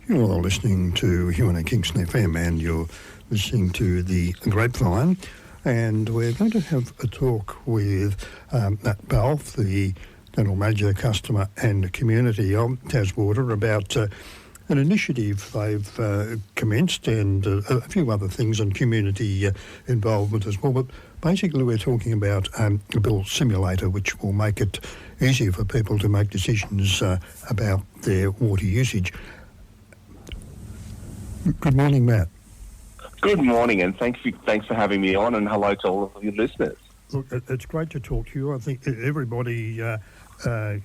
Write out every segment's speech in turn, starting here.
You're listening to Huon and Kingston FM, and you're listening to The Grapevine, and we're going to have a talk with Matt Balfe, the General Manager, Customer and Community of TasWater, about an initiative they've commenced and a few other things on community involvement as well. But basically we're talking about a bill simulator which will make it easier for people to make decisions about their water usage. Good morning, Matt. Good morning, and thanks for having me on, and hello to all of your listeners. Look, it's great to talk to you. I think everybody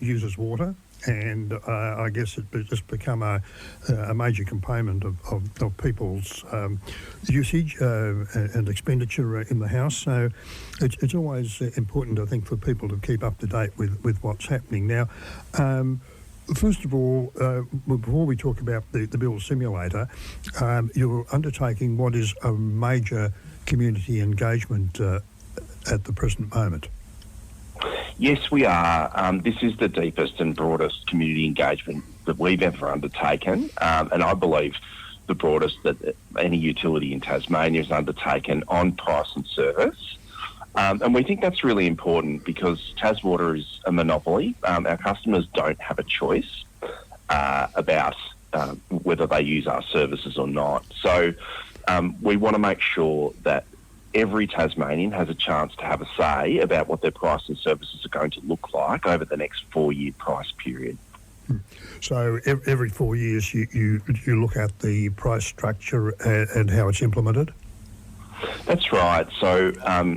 uses water, and I guess it's just become a major component of people's usage and expenditure in the house. So it's always important, I think, for people to keep up to date with what's happening. Now, first of all, before we talk about the bill simulator, you're undertaking what is a major community engagement at the present moment. Yes, we are. This is the deepest and broadest community engagement that we've ever undertaken, and I believe the broadest that any utility in Tasmania has undertaken on price and service. And we think that's really important because TasWater is a monopoly. Our customers don't have a choice about whether they use our services or not. So we want to make sure that every Tasmanian has a chance to have a say about what their price and services are going to look like over the next 4-year price period. So every 4 years you look at the price structure and how it's implemented? That's right. So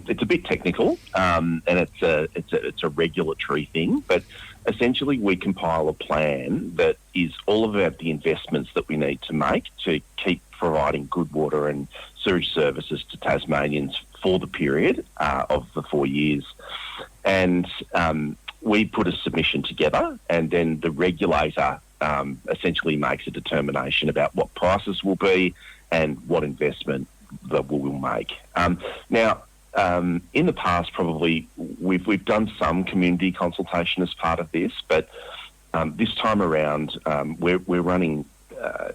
it's a bit technical, and it's a regulatory thing. But essentially, we compile a plan that is all about the investments that we need to make to keep providing good water and sewage services to Tasmanians for the period of the 4 years. And we put a submission together, and then the regulator essentially makes a determination about what prices will be and what investment that we will make. Now, in the past, probably we've done some community consultation as part of this, but this time around, we're running a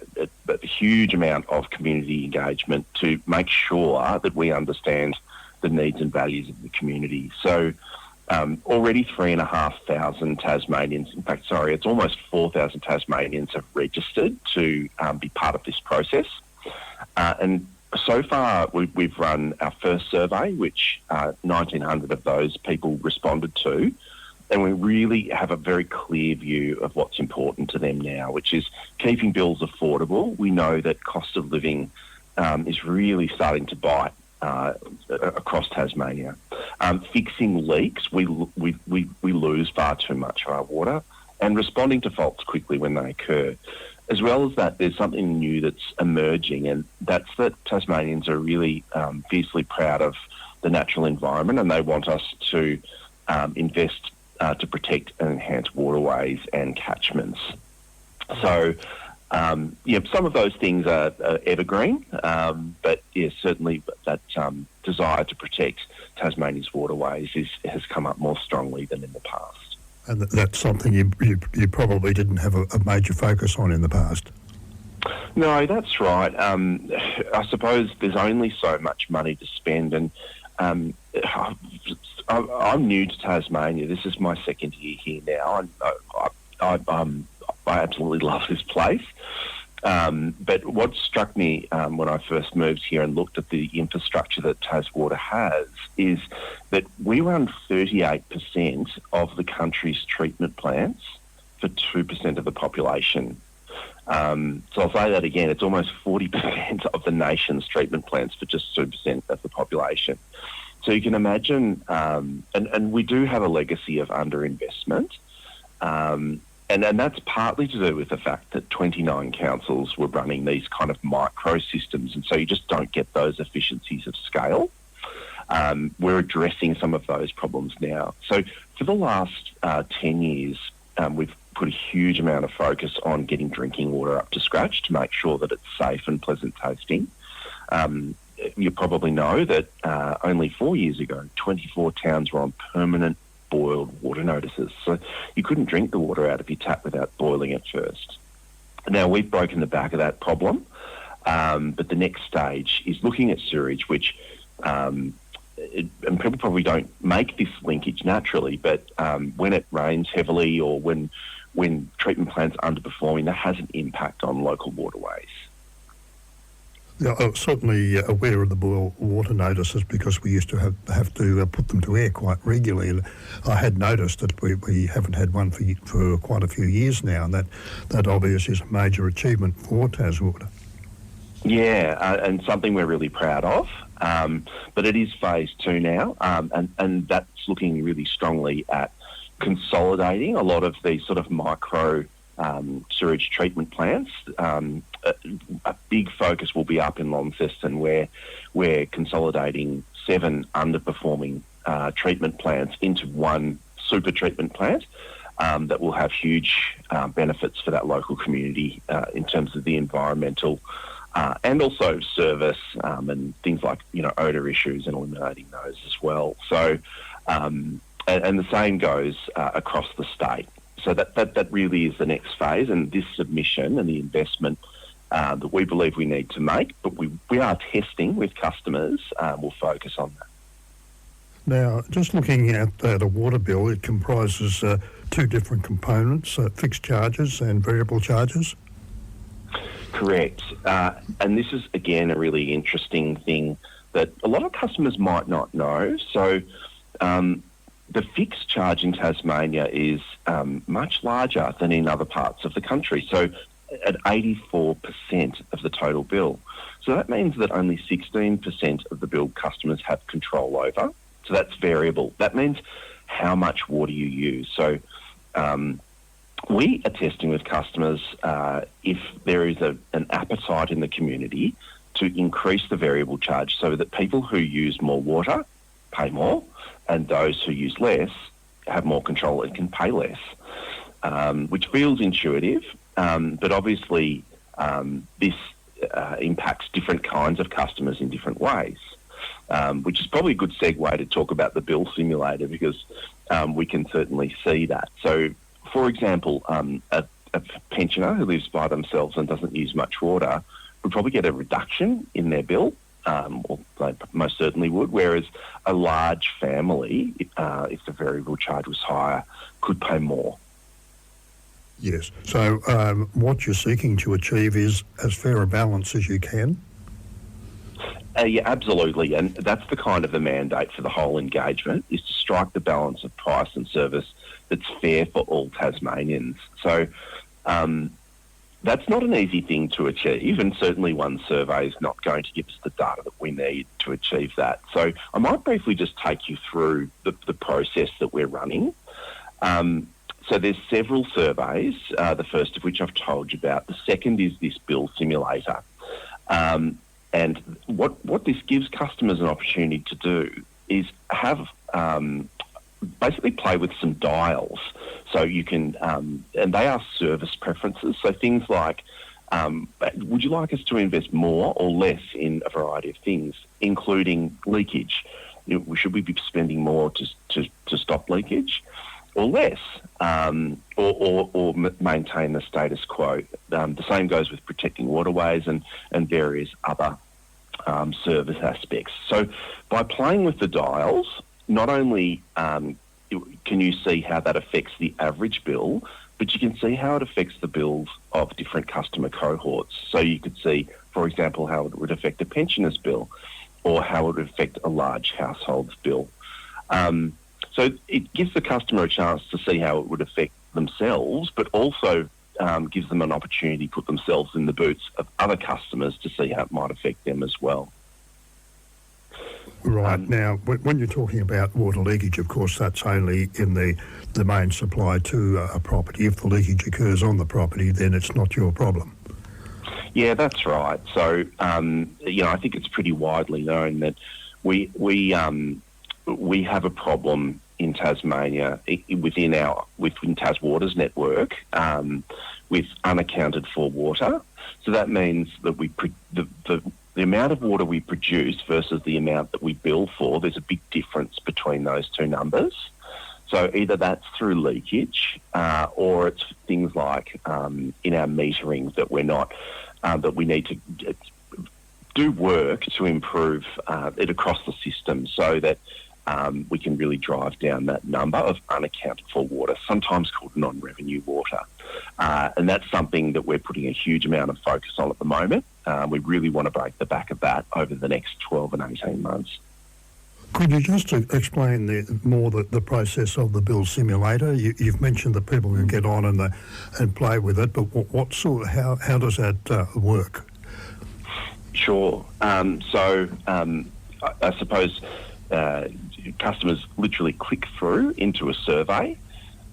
huge amount of community engagement to make sure that we understand the needs and values of the community. So already 3,500 Tasmanians, in fact, it's almost 4,000 Tasmanians have registered to be part of this process. And so far, we've run our first survey, which 1,900 of those people responded to, and we really have a very clear view of what's important to them now, which is keeping bills affordable. We know that cost of living is really starting to bite across Tasmania. Fixing leaks, we lose far too much of our water, and responding to faults quickly when they occur. As well as that, there's something new that's emerging, and that's that Tasmanians are really fiercely proud of the natural environment, and they want us to invest to protect and enhance waterways and catchments. So, some of those things are evergreen, but certainly that desire to protect Tasmania's waterways has come up more strongly than in the past. And that's something you probably didn't have a major focus on in the past. No, that's right. I suppose there's only so much money to spend, and I'm new to Tasmania. This is my second year here now, and I absolutely love this place. But what struck me when I first moved here and looked at the infrastructure that TasWater has is that we run 38% of the country's treatment plants for 2% of the population. So I'll say that again, it's almost 40% of the nation's treatment plants for just 2% of the population. So you can imagine, and we do have a legacy of underinvestment, and that's partly to do with the fact that 29 councils were running these kind of micro systems, and so you just don't get those efficiencies of scale. We're addressing some of those problems now. So for the last 10 years, we've put a huge amount of focus on getting drinking water up to scratch to make sure that it's safe and pleasant tasting. You probably know that only 4 years ago, 24 towns were on permanent boiled water notices. So you couldn't drink the water out of your tap without boiling it first. Now, we've broken the back of that problem, but the next stage is looking at sewage, which, and people probably don't make this linkage naturally, but when it rains heavily or when treatment plants are underperforming, that has an impact on local waterways. Yeah, I'm certainly aware of the boil water notices because we used to have to put them to air quite regularly. And I had noticed that we haven't had one for quite a few years now, and that obviously is a major achievement for TasWater. Yeah, and something we're really proud of. But it is phase 2 now, and that's looking really strongly at consolidating a lot of these sort of micro sewage treatment plants. A big focus will be up in Launceston, where we're consolidating 7 underperforming treatment plants into one super treatment plant that will have huge benefits for that local community in terms of the environmental and also service and things like, odour issues and eliminating those as well. So, and the same goes across the state. So that really is the next phase, and this submission and the investment that we believe we need to make, but we are testing with customers, will focus on that. Now, just looking at the water bill, it comprises 2 different components, fixed charges and variable charges. Correct. And this is, again, a really interesting thing that a lot of customers might not know. So the fixed charge in Tasmania is much larger than in other parts of the country, so at 84% of the total bill. So that means that only 16% of the bill customers have control over. So that's variable. That means how much water you use. So we are testing with customers if there is an appetite in the community to increase the variable charge so that people who use more water pay more, and those who use less have more control and can pay less, which feels intuitive, but obviously this impacts different kinds of customers in different ways, which is probably a good segue to talk about the bill simulator, because we can certainly see that. So, for example, a pensioner who lives by themselves and doesn't use much water would probably get a reduction in their bill, or they most certainly would, whereas a large family, if the variable charge was higher, could pay more. Yes. So what you're seeking to achieve is as fair a balance as you can? Yeah, absolutely. And that's the kind of the mandate for the whole engagement, is to strike the balance of price and service that's fair for all Tasmanians. So that's not an easy thing to achieve, and certainly one survey is not going to give us the data that we need to achieve that. So I might briefly just take you through the process that we're running. So there's several surveys, the first of which I've told you about. The second is this bill simulator. And what this gives customers an opportunity to do is have basically play with some dials. So you can, and they are service preferences. So things like, would you like us to invest more or less in a variety of things, including leakage? Should we be spending more to stop leakage, or less, or maintain the status quo? The same goes with protecting waterways and various other service aspects. So by playing with the dials, not only can you see how that affects the average bill, but you can see how it affects the bills of different customer cohorts. So you could see, for example, how it would affect a pensioner's bill, or how it would affect a large household's bill. So it gives the customer a chance to see how it would affect themselves, but also gives them an opportunity to put themselves in the boots of other customers to see how it might affect them as well. Right. Now, when you're talking about water leakage, of course, that's only in the main supply to a property. If the leakage occurs on the property, then it's not your problem. Yeah, that's right. So, I think it's pretty widely known that we have a problem in Tasmania within TasWater's network with unaccounted for water. So that means that the amount of water we produce versus the amount that we bill for, there's a big difference between those two numbers. So either that's through leakage, or it's things like in our metering that we're not, that we need to do work to improve it across the system so that we can really drive down that number of unaccounted for water, sometimes called non-revenue water. And that's something that we're putting a huge amount of focus on at the moment. We really want to break the back of that over the next 12 and 18 months. Could you just explain the process of the bill simulator? You've mentioned that people can get on and play with it, but how does that work? Sure. So I suppose customers literally click through into a survey,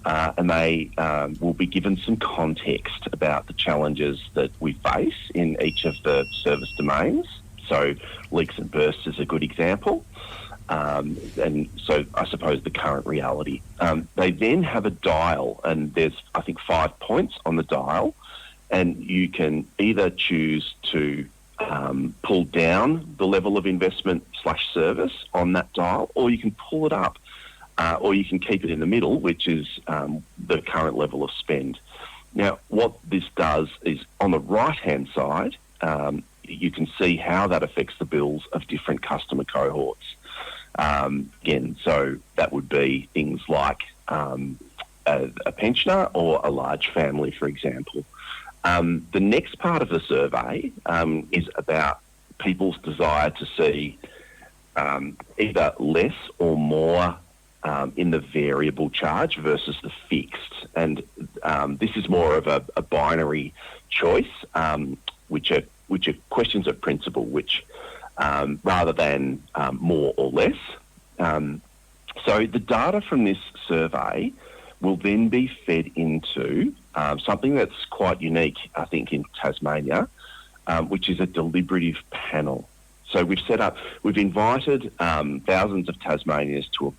and they will be given some context about the challenges that we face in each of the service domains. So leaks and bursts is a good example. And so I suppose the current reality. They then have a dial, and there's, I think, 5 points on the dial, and you can either choose to pull down the level of investment/service on that dial, or you can pull it up, or you can keep it in the middle, which is the current level of spend. Now, what this does is on the right-hand side, you can see how that affects the bills of different customer cohorts. Again, so that would be things like a pensioner or a large family, for example. The next part of the survey is about people's desire to see either less or more in the variable charge versus the fixed. And this is more of a binary choice, which are questions of principle, which rather than more or less. So the data from this survey will then be fed into something that's quite unique, I think, in Tasmania, which is a deliberative panel. So we've invited thousands of Tasmanians to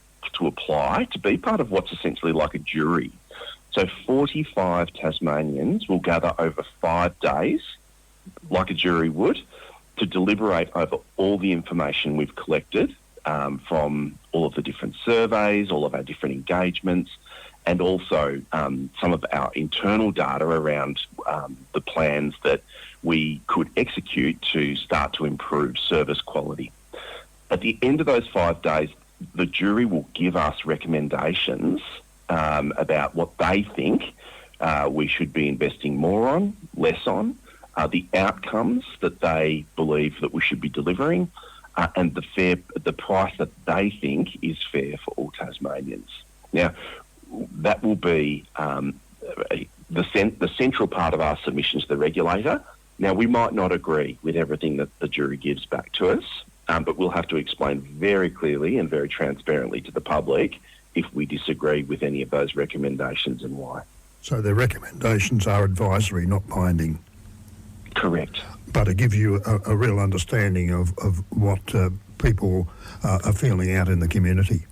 apply to be part of what's essentially like a jury. So 45 Tasmanians will gather over 5 days, like a jury would, to deliberate over all the information we've collected from all of the different surveys, all of our different engagements, and also some of our internal data around the plans that we could execute to start to improve service quality. At the end of those 5 days, the jury will give us recommendations about what they think we should be investing more on, less on, the outcomes that they believe that we should be delivering, and the price that they think is fair for all Tasmanians. Now, that will be the central part of our submission to the regulator. Now, we might not agree with everything that the jury gives back to us, but we'll have to explain very clearly and very transparently to the public if we disagree with any of those recommendations and why. So the recommendations are advisory, not binding? Correct. But to give you a real understanding of what people are feeling out in the community.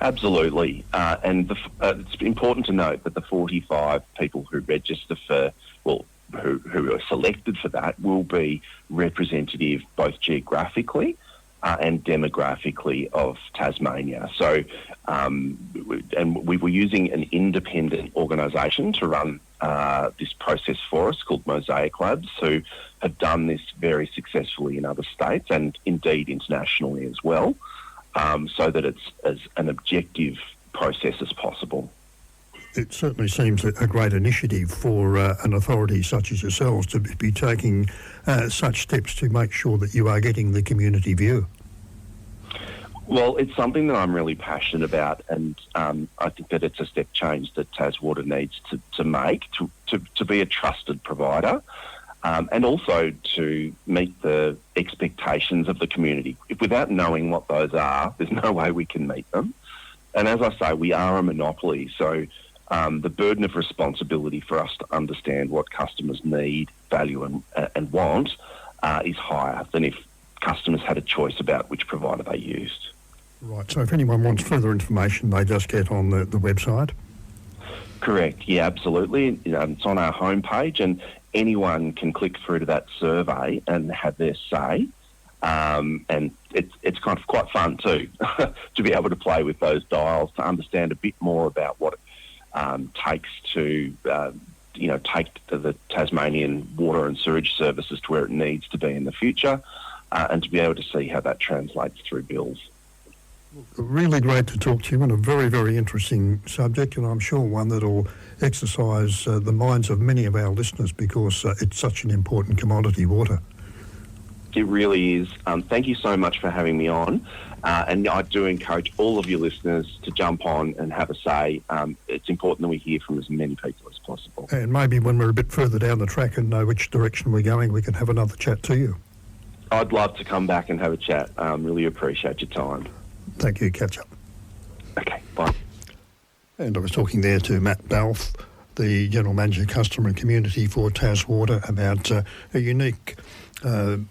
Absolutely. And it's important to note that the 45 people who register who are selected for that will be representative both geographically and demographically of Tasmania. So, and we were using an independent organisation to run this process for us called Mosaic Labs, who have done this very successfully in other states and indeed internationally as well, so that it's as an objective process as possible. It certainly seems a great initiative for an authority such as yourselves to be taking such steps to make sure that you are getting the community view. Well, it's something that I'm really passionate about, and I think that it's a step change that TasWater needs to make to be a trusted provider, and also to meet the expectations of the community. Without knowing what those are, there's no way we can meet them. And as I say, we are a monopoly, so the burden of responsibility for us to understand what customers need, value and want is higher than if customers had a choice about which provider they used. Right, so if anyone wants further information, they just get on the website? Correct, yeah, absolutely. It's on our homepage, and anyone can click through to that survey and have their say. And it's kind of quite fun too to be able to play with those dials, to understand a bit more about what it takes to take the Tasmanian water and sewage services to where it needs to be in the future, and to be able to see how that translates through bills. Really great to talk to you on a very, very interesting subject, and I'm sure one that will exercise the minds of many of our listeners, because it's such an important commodity, water. It really is. Thank you so much for having me on. And I do encourage all of your listeners to jump on and have a say. It's important that we hear from as many people as possible. And maybe when we're a bit further down the track and know which direction we're going, we can have another chat to you. I'd love to come back and have a chat. Really appreciate your time. Thank you. Catch up. Okay, bye. And I was talking there to Matt Balfe, the General Manager, Customer and Community for TasWater, about a unique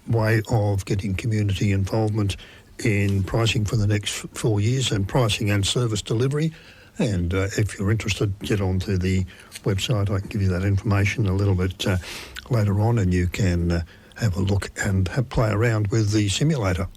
way of getting community involvement in pricing for the next 4 years, and pricing and service delivery. And if you're interested, get onto the website. I can give you that information a little bit later on, and you can have a look and play around with the simulator.